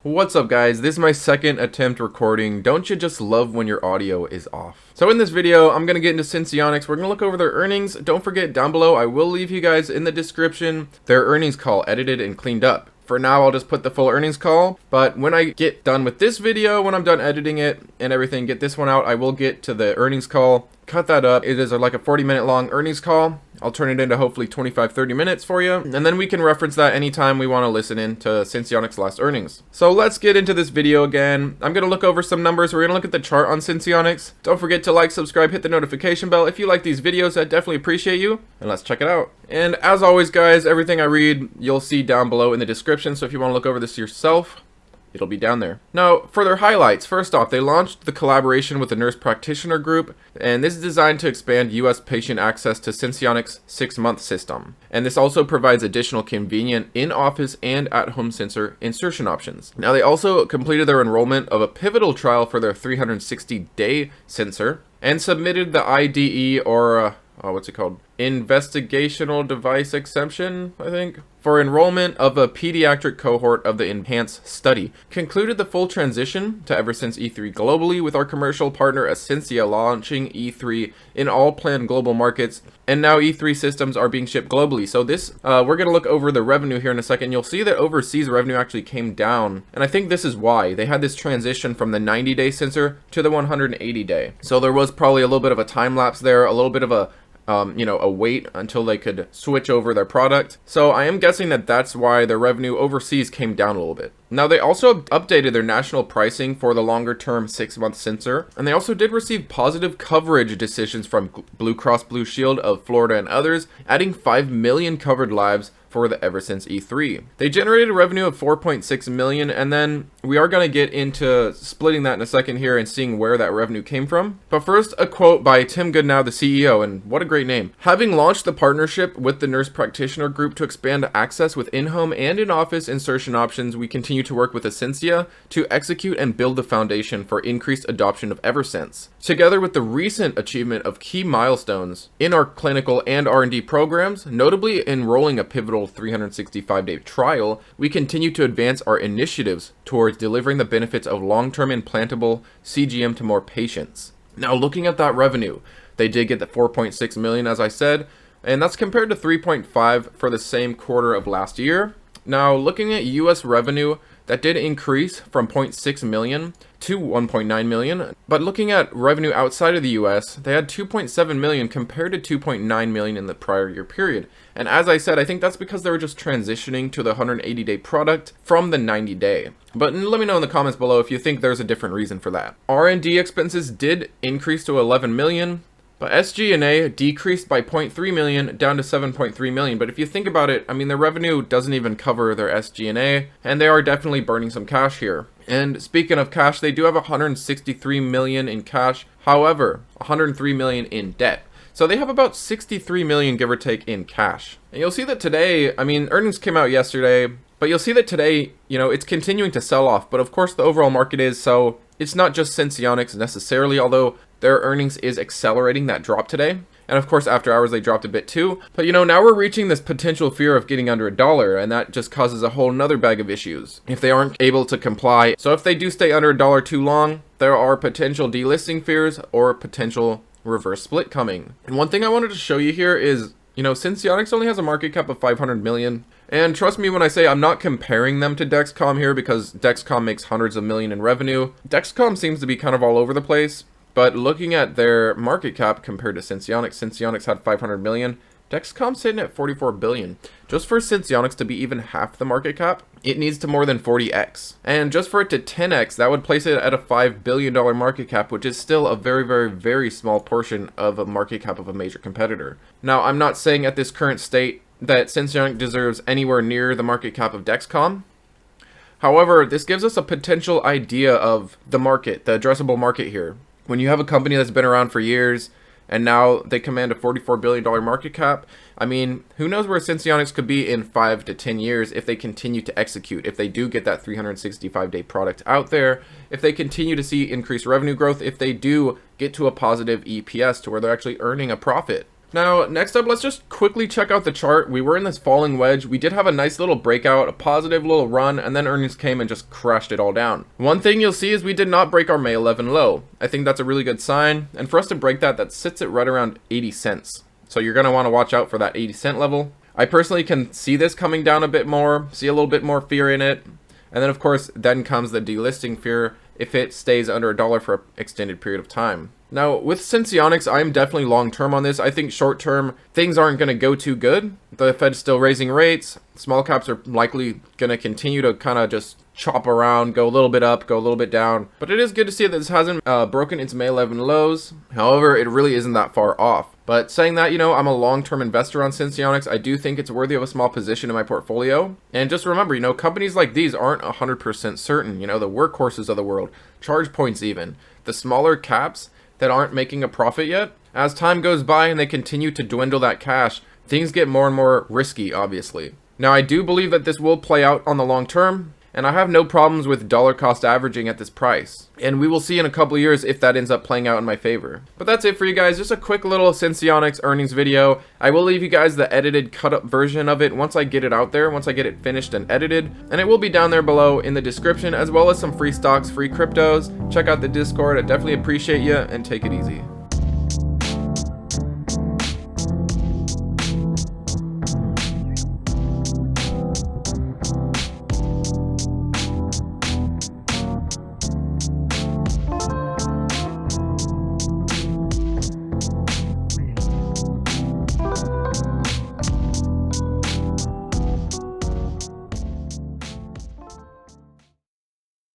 What's up guys, this is my second attempt recording. Don't you just love when your audio is off? So in this video, I'm going to get into Senseonics. We're going to look over their earnings. Don't forget down below, I will leave you guys in the description their earnings call edited and cleaned up. For now, I'll just put the full earnings call, but when I get done with this video, when I'm done editing it and everything, get this one out, I will get to the earnings call, cut that up. It is like a 40-minute long earnings call. I'll turn it into hopefully 25-30 minutes for you, and then we can reference that anytime we want to listen in to Senseonics' last earnings. So let's get into this video again. I'm going to look over some numbers. We're going to look at the chart on Senseonics. Don't forget to like, subscribe, hit the notification bell. If you like these videos, I definitely appreciate you, and let's check it out. And as always, guys, everything I read, you'll see down below in the description, so if you want to look over this yourself, it'll be down there. Now, for their highlights, first off, they launched the collaboration with the Nurse Practitioner Group, and this is designed to expand U.S. patient access to Senseonics' 6-month system. And this also provides additional convenient in-office and at-home sensor insertion options. Now, they also completed their enrollment of a pivotal trial for their 360-day sensor and submitted the IDE, or what's it called? Investigational device exemption, I think, for enrollment of a pediatric cohort of the enhanced study. Concluded the full transition to Eversense E3 globally, with our commercial partner Ascensia launching E3 in all planned global markets, and now E3 systems are being shipped globally. So this, we're going to look over the revenue here in a second. You'll see that overseas revenue actually came down, and I think this is why. They had this transition from the 90-day sensor to the 180-day. So there was probably a little bit of a time lapse there, a little bit of a a wait until they could switch over their product. So I am guessing that that's why their revenue overseas came down a little bit. Now, they also updated their national pricing for the longer term 6-month sensor, and they also did receive positive coverage decisions from Blue Cross Blue Shield of Florida and others, adding 5 million covered lives for the Eversense E3. They generated revenue of 4.6 million, and then we are going to get into splitting that in a second here and seeing where that revenue came from. But first, a quote by Tim Goodnow, the CEO, and what a great name. Having launched the partnership with the Nurse Practitioner Group to expand access with in-home and in-office insertion options, we continue to work with Ascensia to execute and build the foundation for increased adoption of Eversense. Together with the recent achievement of key milestones in our clinical and R&D programs, notably enrolling a pivotal 365-day trial, we continue to advance our initiatives towards delivering the benefits of long-term implantable CGM to more patients. Now, looking at that revenue, they did get the 4.6 million, as I said, and that's compared to 3.5 for the same quarter of last year. Now, looking at US revenue, that did increase from 0.6 million to 1.9 million, but looking at revenue outside of the US, they had 2.7 million compared to 2.9 million in the prior year period. And as I said, I think that's because they were just transitioning to the 180-day product from the 90-day. But let me know in the comments below if you think there's a different reason for that. R&D expenses did increase to 11 million. But SG&A decreased by 0.3 million down to 7.3 million. But if you think about it, I mean, their revenue doesn't even cover their SG&A, and they are definitely burning some cash here. And speaking of cash, they do have 163 million in cash. However, 103 million in debt. So they have about 63 million, give or take, in cash. And you'll see that today, I mean, earnings came out yesterday, but you'll see that today, it's continuing to sell off. But of course, the overall market is, so it's not just Senseonics necessarily, although their earnings is accelerating that drop today. And of course, after hours, they dropped a bit too. But now we're reaching this potential fear of getting under $1, and that just causes a whole nother bag of issues if they aren't able to comply. So if they do stay under $1 too long, there are potential delisting fears or potential reverse split coming. And one thing I wanted to show you here is, Senseonics only has a market cap of 500 million. And trust me when I say I'm not comparing them to Dexcom here, because Dexcom makes hundreds of million in revenue. Dexcom seems to be kind of all over the place. But looking at their market cap compared to Senseonics had 500 million. Dexcom's sitting at 44 billion. Just for Senseonics to be even half the market cap, it needs to more than 40x. And just for it to 10x, that would place it at a $5 billion market cap, which is still a very, very, very small portion of a market cap of a major competitor. Now, I'm not saying at this current state that Senseonics deserves anywhere near the market cap of Dexcom. However, this gives us a potential idea of the market, the addressable market here. When you have a company that's been around for years, and now they command a $44 billion market cap, I mean, who knows where Senseonics could be in 5 to 10 years if they continue to execute, if they do get that 365-day product out there, if they continue to see increased revenue growth, if they do get to a positive EPS to where they're actually earning a profit. Now, next up, let's just quickly check out the chart. We were in this falling wedge. We did have a nice little breakout, a positive little run, and then earnings came and just crashed it all down. One thing you'll see is we did not break our May 11 low. I think that's a really good sign. And for us to break that, that sits at right around 80 cents. So you're going to want to watch out for that 80-cent level. I personally can see this coming down a bit more, see a little bit more fear in it. And then, of course, then comes the delisting fear if it stays under $1 for an extended period of time. Now, with Senseonics, I'm definitely long-term on this. I think short-term, things aren't going to go too good. The Fed's still raising rates. Small caps are likely going to continue to kind of just chop around, go a little bit up, go a little bit down. But it is good to see that this hasn't broken its May 11 lows. However, it really isn't that far off. But saying that, you know, I'm a long-term investor on Senseonics. I do think it's worthy of a small position in my portfolio. And just remember, you know, companies like these aren't 100% certain. You know, the workhorses of the world, charge points even, the smaller caps that aren't making a profit yet. As time goes by and they continue to dwindle that cash, things get more and more risky, obviously. Now, I do believe that this will play out on the long term, and I have no problems with dollar cost averaging at this price. And we will see in a couple of years if that ends up playing out in my favor. But that's it for you guys. Just a quick little Senseonics earnings video. I will leave you guys the edited cut up version of it once I get it out there, once I get it finished and edited. And it will be down there below in the description, as well as some free stocks, free cryptos. Check out the Discord. I definitely appreciate you, and take it easy.